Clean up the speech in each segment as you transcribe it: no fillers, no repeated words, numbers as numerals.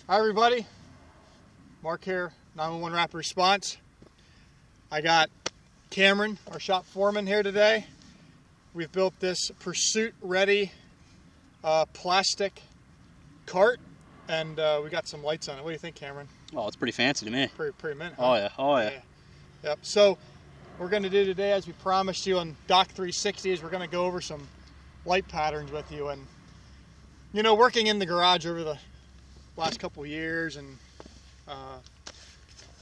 Hi everybody, Mark here, 911 Rapid Response. I got Cameron, our shop foreman, here today. We've built this Pursuit ready plastic cart, and we got some lights on it. What do you think, Cameron? Oh, it's pretty fancy to me. Pretty mint, huh? Oh yeah, oh yeah. Yep, so we're going to do today, as we promised you on Doc 360, is we're going to go over some light patterns with you. And you know, working in the garage over the last couple of years, and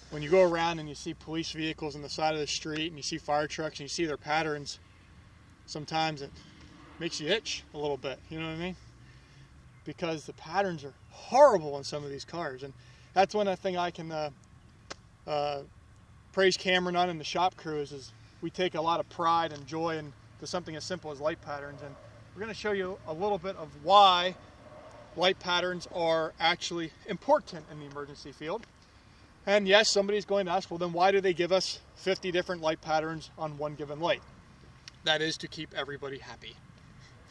when you go around and you see police vehicles on the side of the street and you see fire trucks and you see their patterns, sometimes it makes you itch a little bit, you know what I mean? Because the patterns are horrible on some of these cars. And that's one thing I can praise Cameron on and the shop crew is we take a lot of pride and joy into something as simple as light patterns. And we're going to show you a little bit of why light patterns are actually important in the emergency field. And yes, somebody's going to ask, well, then why do they give us 50 different light patterns on one given light? That is to keep everybody happy.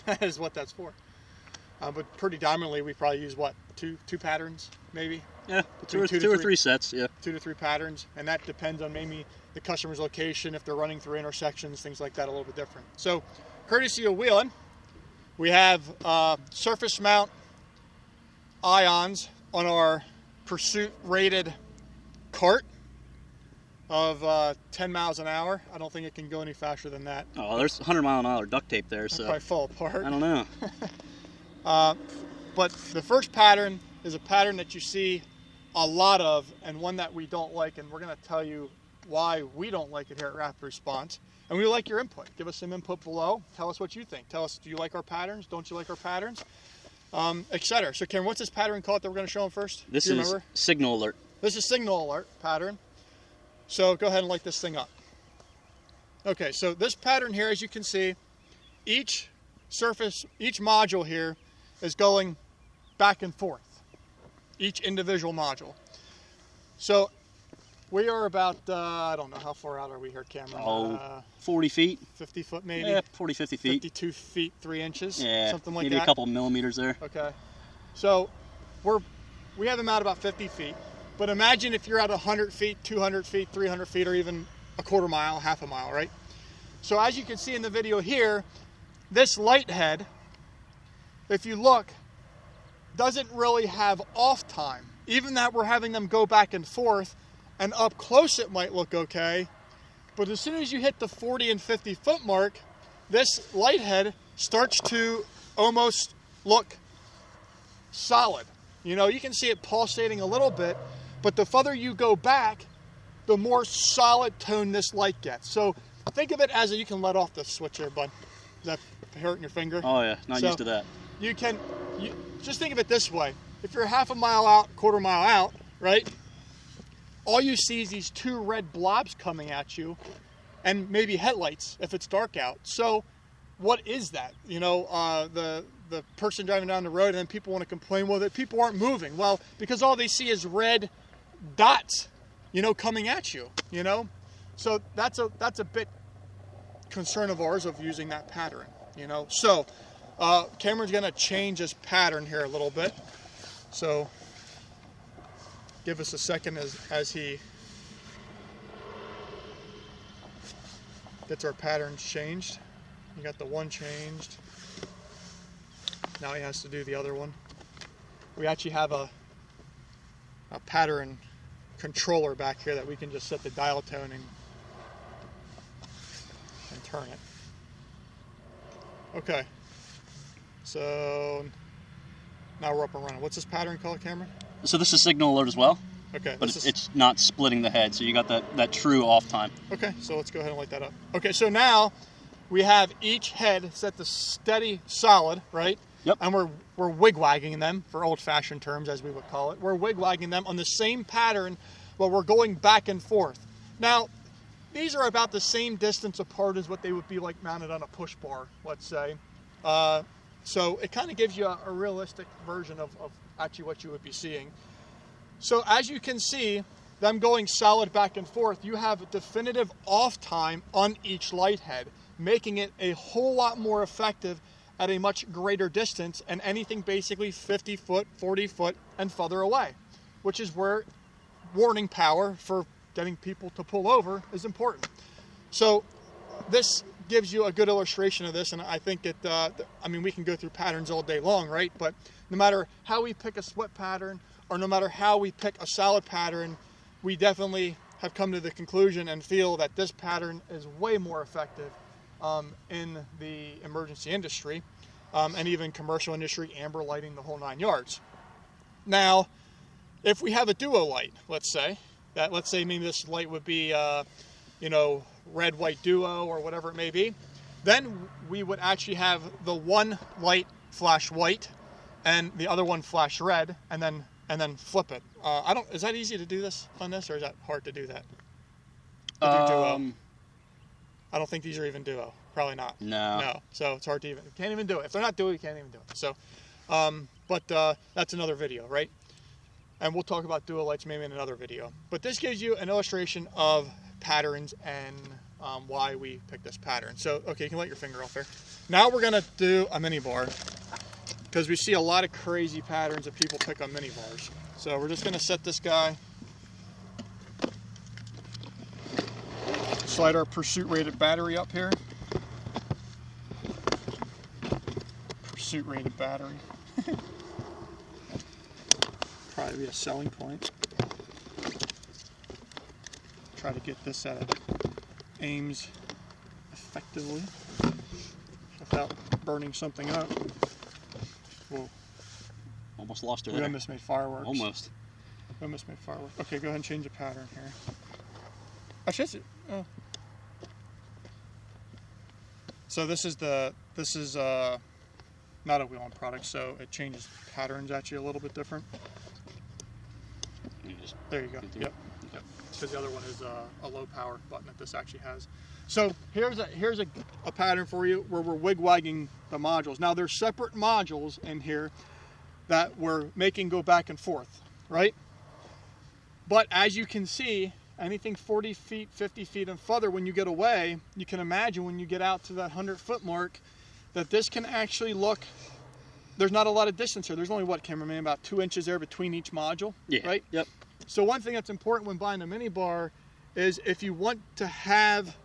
That is what that's for. But pretty dominantly, we probably use what, two patterns, maybe? Yeah, two or three sets, yeah. 2 to 3 patterns, and that depends on maybe the customer's location, if they're running through intersections, things like that, a little bit different. So, courtesy of Wheeling, we have surface mount ions on our Pursuit rated cart of 10 miles an hour. I don't think it can go any faster than that. Oh, there's 100-mile-an-hour duct tape there, so it'll probably fall apart. I don't know. But the first pattern is a pattern that you see a lot of, and one that we don't like, and we're going to tell you why we don't like it here at Rapid Response. And we like your input. Give us some input below. Tell us what you think. Tell us, do you like our patterns? Don't you like our patterns? Etc. So, Cameron, what's this pattern called that we're going to show them first? This is Signal Alert. This is Signal Alert pattern. So go ahead and light this thing up. Okay, so this pattern here, as you can see, each module here is going back and forth, each individual module. So we are about, I don't know, how far out are we here, Cameron? 40 feet. 50 foot maybe? Yeah, 40, 50 feet. 52 feet, 3 inches? Yeah, something like maybe that. a couple millimeters there. Okay. So we have them out about 50 feet. But imagine if you're at 100 feet, 200 feet, 300 feet, or even a quarter mile, half a mile, right? So as you can see in the video here, this light head, if you look, doesn't really have off time. Even that we're having them go back and forth, and up close it might look okay, but as soon as you hit the 40 and 50 foot mark, this light head starts to almost look solid. You know, you can see it pulsating a little bit, but the further you go back, the more solid tone this light gets. So think of it as you can let off the switch there, bud. Is that hurting your finger? Oh yeah, not used to that. You just think of it this way. If you're half a mile out, quarter mile out, right? All you see is these 2 red blobs coming at you, and maybe headlights if it's dark out. So what is that? You know, the person driving down the road, and then people want to complain, well, that people aren't moving. Well, because all they see is red dots, you know, coming at you, you know. So that's a bit concern of ours of using that pattern, you know. So Cameron's going to change his pattern here a little bit. So give us a second as he gets our patterns changed. You got the one changed. Now he has to do the other one. We actually have a pattern controller back here that we can just set the dial tone and turn it. Okay. So now we're up and running. What's this pattern called, Cameron? So this is Signal Alert as well. Okay. But it's not splitting the head, so you got that true off time. Okay, so let's go ahead and light that up. Okay, so now we have each head set to steady solid, right? Yep. And we're wigwagging them, for old-fashioned terms, as we would call it. We're wigwagging them on the same pattern, but we're going back and forth. Now, these are about the same distance apart as what they would be like mounted on a push bar, let's say. So it kind of gives you a realistic version of actually what you would be seeing. So as you can see, them going solid back and forth, you have a definitive off time on each light head, making it a whole lot more effective at a much greater distance, and anything basically 50 foot, 40 foot, and further away. which is where warning power for getting people to pull over is important. So this gives you a good illustration of this, and I think it, I mean, we can go through patterns all day long, right? But no matter how we pick a sweat pattern, or no matter how we pick a solid pattern, we definitely have come to the conclusion and feel that this pattern is way more effective in the emergency industry, and even commercial industry, amber lighting, the whole 9 yards. Now, if we have a duo light, let's say maybe this light would be, you know, red, white duo or whatever it may be, then we would actually have the one light flash white and the other one flash red, and then flip it. Is that easy to do this on this, or is that hard to do that? Duo? I don't think these are even duo. Probably not. No. So it's hard to even. Can't even do it. If they're not duo, you can't even do it. So, but that's another video, right? And we'll talk about duo lights maybe in another video. But this gives you an illustration of patterns and why we picked this pattern. So, okay, you can let your finger off there. Now we're gonna do a mini bar, because we see a lot of crazy patterns that people pick on mini bars. So we're just gonna set this guy, slide our pursuit rated battery up here. Pursuit rated battery. Probably be a selling point. Try to get this at aims effectively without burning something up. Whoa. Almost lost her We there. almost made fireworks. Almost. We almost made fireworks. Okay, go ahead and change the pattern here. Actually, oh. So this is not a wheel-on product, so it changes patterns actually a little bit different. There you go. Yep. Because the other one is a low power button that this actually has. So here's a pattern for you where we're wig-wagging the modules. Now there's separate modules in here that we're making go back and forth, right? But as you can see, anything 40 feet, 50 feet and further, when you get away, you can imagine when you get out to that 100-foot mark that this can actually look, there's not a lot of distance here. There's only, what, cameraman, about 2 inches there between each module, right? Yep. So one thing that's important when buying a mini bar is if you want to have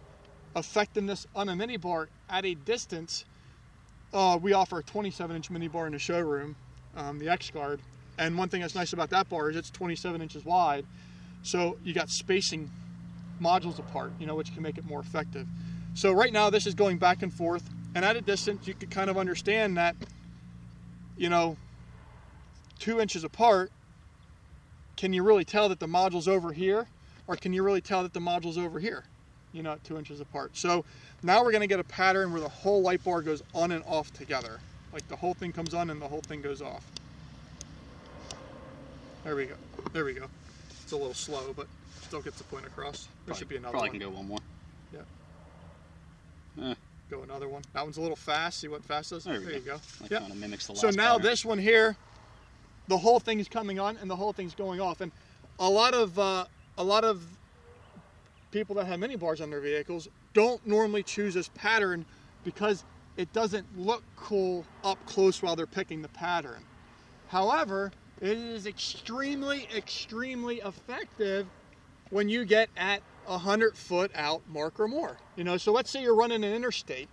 effectiveness on a mini bar at a distance, we offer a 27-inch mini bar in the showroom, the X-Guard. And one thing that's nice about that bar is it's 27 inches wide. So you got spacing modules apart, you know, which can make it more effective. So right now this is going back and forth, and at a distance you could kind of understand that, you know, 2 inches apart, can you really tell that the module's over here, or can you really tell that the module's over here, you know, at 2 inches apart? So now we're going to get a pattern where the whole light bar goes on and off together. Like the whole thing comes on and the whole thing goes off. There we go. There we go. It's a little slow, but still gets the point across. There should be another one. Probably can go one more. Yeah. Go another one. That one's a little fast. See what fast does? There you go. That Yep. kind of mimics the last So now pattern. this one here, the whole thing is coming on and the whole thing's going off. And a lot of people that have mini bars on their vehicles don't normally choose this pattern because it doesn't look cool up close while they're picking the pattern. However, it is extremely, extremely effective when you get at 100-foot out mark or more. You know, so let's say you're running an interstate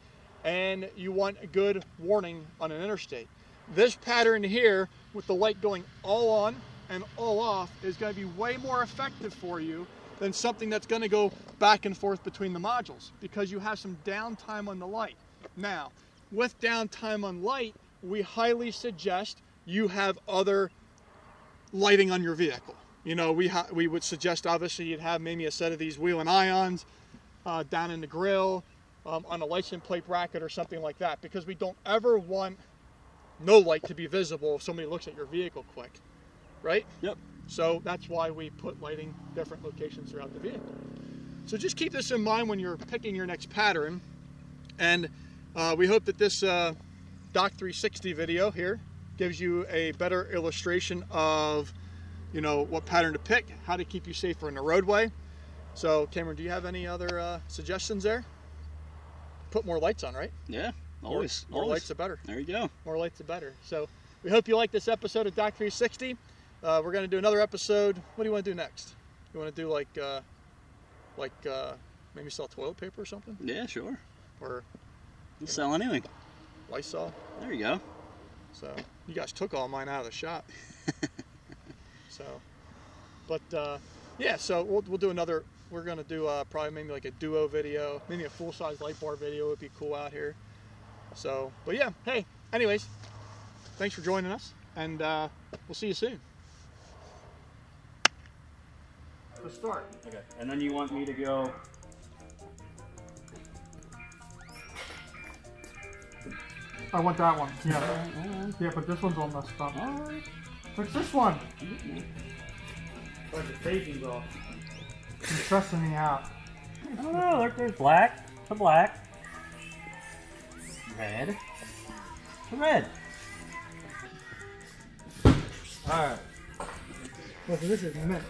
and you want a good warning on an interstate. This pattern here with the light going all on and all off is going to be way more effective for you than something that's going to go back and forth between the modules, because you have some downtime on the light. Now, with downtime on light, we highly suggest you have other lighting on your vehicle. You know, we would suggest obviously you'd have maybe a set of these wheel and ions down in the grill, on a license plate bracket or something like that, because we don't ever want no light to be visible if somebody looks at your vehicle quick, right? Yep. So that's why we put lighting different locations throughout the vehicle. So just keep this in mind when you're picking your next pattern, and we hope that this Doc 360 video here gives you a better illustration of, you know, what pattern to pick, how to keep you safer in the roadway. So Cameron, do you have any other suggestions there? Put more lights on, right? Yeah, always. More lights the better. There you go. More lights the better. So we hope you like this episode of Doc 360. we're gonna do another episode. What do you want to do next? You want to do like maybe sell toilet paper or something? Yeah, sure. Or We'll sell anything. Lysol. There you go. So you guys took all mine out of the shop. So, but yeah. So we'll do another. We're gonna do probably maybe like a duo video, maybe a full-size light bar video would be cool out here. So, but yeah. Hey, anyways, thanks for joining us, and we'll see you soon. Let's start. Okay. And then you want me to go. I want that one. Yeah. Yeah, but this one's all messed up. Alright. Fix this one. Like the fading's off. It's stressing me out. I don't know. There's black to black. Red to red. Alright. Well, so this is mint.